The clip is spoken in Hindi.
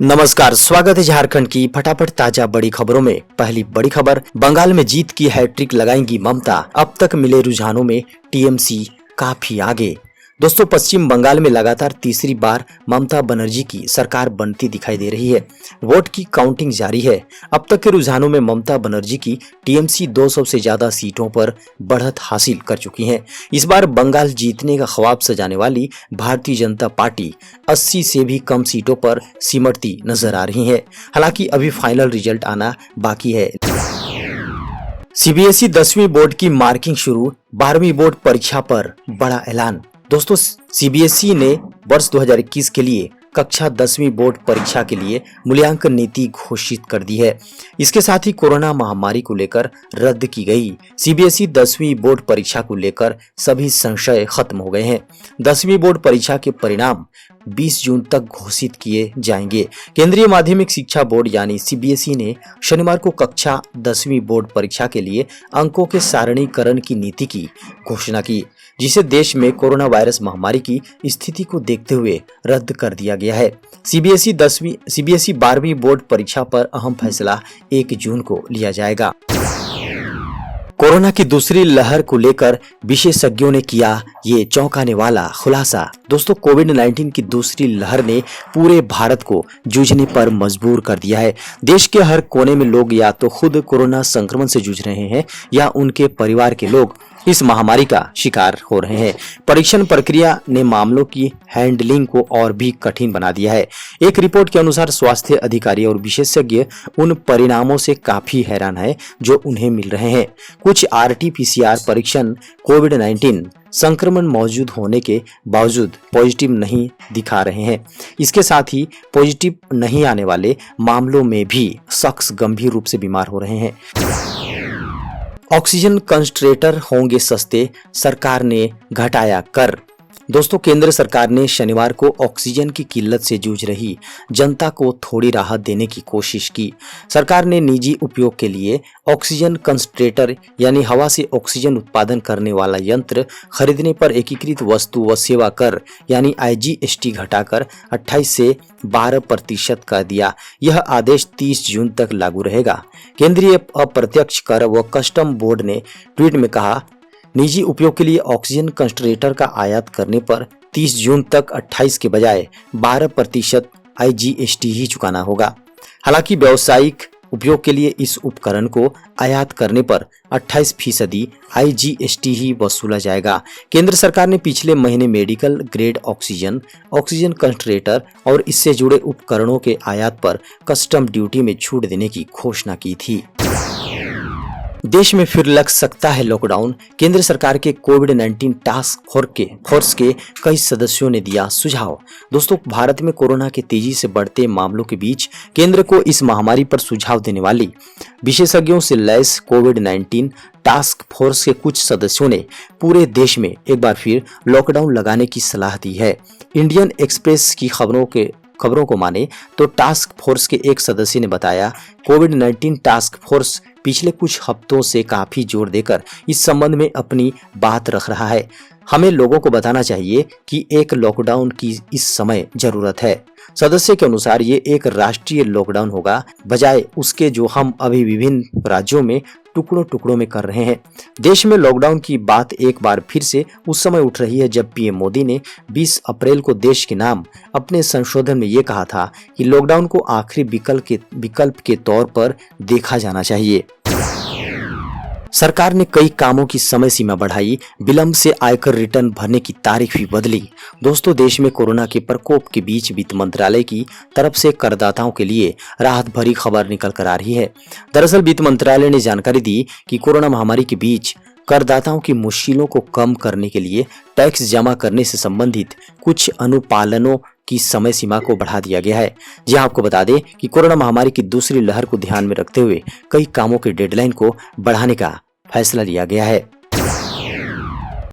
नमस्कार, स्वागत है झारखंड की फटाफट ताजा बड़ी खबरों में। पहली बड़ी खबर, बंगाल में जीत की हैट्रिक लगाएंगी ममता। अब तक मिले रुझानों में टीएमसी काफी आगे। दोस्तों, पश्चिम बंगाल में लगातार तीसरी बार ममता बनर्जी की सरकार बनती दिखाई दे रही है। वोट की काउंटिंग जारी है। अब तक के रुझानों में ममता बनर्जी की टीएमसी 200 से ज्यादा सीटों पर बढ़त हासिल कर चुकी है। इस बार बंगाल जीतने का ख्वाब सजाने वाली भारतीय जनता पार्टी 80 से भी कम सीटों पर सिमटती नजर आ रही है। हालांकि अभी फाइनल रिजल्ट आना बाकी है। सीबीएसई 10वीं बोर्ड की मार्किंग शुरू, 12वीं बोर्ड परीक्षा पर बड़ा ऐलान। दोस्तों, सीबीएसई ने वर्ष 2021 के लिए कक्षा 10वीं बोर्ड परीक्षा के लिए मूल्यांकन नीति घोषित कर दी है। इसके साथ ही कोरोना महामारी को लेकर रद्द की गई सीबीएसई 10वीं बोर्ड परीक्षा को लेकर सभी संशय खत्म हो गए हैं। 10वीं बोर्ड परीक्षा के परिणाम 20 जून तक घोषित किए जाएंगे। केंद्रीय माध्यमिक शिक्षा बोर्ड यानी सीबीएसई ने शनिवार को कक्षा 10वीं बोर्ड परीक्षा के लिए अंकों के सारणीकरण की नीति की घोषणा की, जिसे देश में कोरोना वायरस महामारी की स्थिति को देखते हुए रद्द कर दिया गया है। सीबीएसई 12वीं बोर्ड परीक्षा पर अहम फैसला 1 जून को लिया जाएगा। कोरोना की दूसरी लहर को लेकर विशेषज्ञों ने किया ये चौंकाने वाला खुलासा। दोस्तों, कोविड-19 की दूसरी लहर ने पूरे भारत को जूझने पर मजबूर कर दिया है। देश के हर कोने में लोग या तो खुद कोरोना संक्रमण से जूझ रहे हैं या उनके परिवार के लोग इस महामारी का शिकार हो रहे हैं। परीक्षण प्रक्रिया ने मामलों की हैंडलिंग को और भी कठिन बना दिया है। एक रिपोर्ट के अनुसार स्वास्थ्य अधिकारी और विशेषज्ञ उन परिणामों से काफी हैरान है जो उन्हें मिल रहे हैं। कुछ आरटी-पीसीआर परीक्षण कोविड-19 संक्रमण मौजूद होने के बावजूद पॉजिटिव नहीं दिखा रहे हैं। इसके साथ ही पॉजिटिव नहीं आने वाले मामलों में भी शख्स गंभीर रूप से बीमार हो रहे हैं। ऑक्सीजन कंसंट्रेटर होंगे सस्ते, सरकार ने घटाया कर। दोस्तों, केंद्र सरकार ने शनिवार को ऑक्सीजन की किल्लत से जूझ रही जनता को थोड़ी राहत देने की कोशिश की। सरकार ने निजी उपयोग के लिए ऑक्सीजन कंसंट्रेटर यानी हवा से ऑक्सीजन उत्पादन करने वाला यंत्र खरीदने पर एकीकृत वस्तु व सेवा कर यानी आईजीएसटी घटाकर 28 से 12% कर दिया। यह आदेश 30 जून तक लागू रहेगा। केंद्रीय अप्रत्यक्ष कर व कस्टम बोर्ड ने ट्वीट में कहा, निजी उपयोग के लिए ऑक्सीजन कंसंट्रेटर का आयात करने पर 30 जून तक 28 के बजाय 12% आईजीएसटी ही चुकाना होगा। हालांकि व्यावसायिक उपयोग के लिए इस उपकरण को आयात करने पर 28% आईजीएसटी ही वसूला जाएगा। केंद्र सरकार ने पिछले महीने medical grade oxygen, oxygen concentrator और इससे जुड़े उपकरणों के आयात पर कस्टम ड्यूटी में छूट देने की घोषणा की थी। देश में फिर लग सकता है लॉकडाउन। केंद्र सरकार के कोविड-19 टास्क फोर्स के कई सदस्यों ने दिया सुझाव। दोस्तों, भारत में कोरोना के तेजी से बढ़ते मामलों के बीच केंद्र को इस महामारी पर सुझाव देने वाली विशेषज्ञों से लैस कोविड-19 टास्क फोर्स के कुछ सदस्यों ने पूरे देश में एक बार फिर लॉकडाउन लगाने की सलाह दी है। इंडियन एक्सप्रेस की खबरों को माने तो टास्क फोर्स के एक सदस्य ने बताया, कोविड-19 टास्क फोर्स पिछले कुछ हफ्तों से काफी जोर देकर इस संबंध में अपनी बात रख रहा है। हमें लोगों को बताना चाहिए कि एक लॉकडाउन की इस समय जरूरत है। सदस्य के अनुसार ये एक राष्ट्रीय लॉकडाउन होगा, बजाय उसके जो हम अभी विभिन्न राज्यों में टुकड़ों टुकड़ों में कर रहे हैं। देश में लॉकडाउन की बात एक बार फिर से उस समय उठ रही है जब पीएम मोदी ने 20 अप्रैल को देश के नाम अपने संशोधन में ये कहा था कि लॉकडाउन को आखिरी विकल्प के तौर पर देखा जाना चाहिए। सरकार ने कई कामों की समय सीमा बढ़ाई, विलंब से आयकर रिटर्न भरने की तारीख भी बदली। दोस्तों, देश में कोरोना के प्रकोप के बीच वित्त मंत्रालय की तरफ से करदाताओं के लिए राहत भरी खबर निकल कर आ रही है। दरअसल वित्त मंत्रालय ने जानकारी दी कि कोरोना महामारी के बीच करदाताओं की मुश्किलों को कम करने के लिए टैक्स जमा करने से संबंधित कुछ अनुपालनों की समय सीमा को बढ़ा दिया गया है। जी आपको बता दें कि कोरोना महामारी की दूसरी लहर को ध्यान में रखते हुए कई कामों के डेडलाइन को बढ़ाने का फैसला लिया गया है।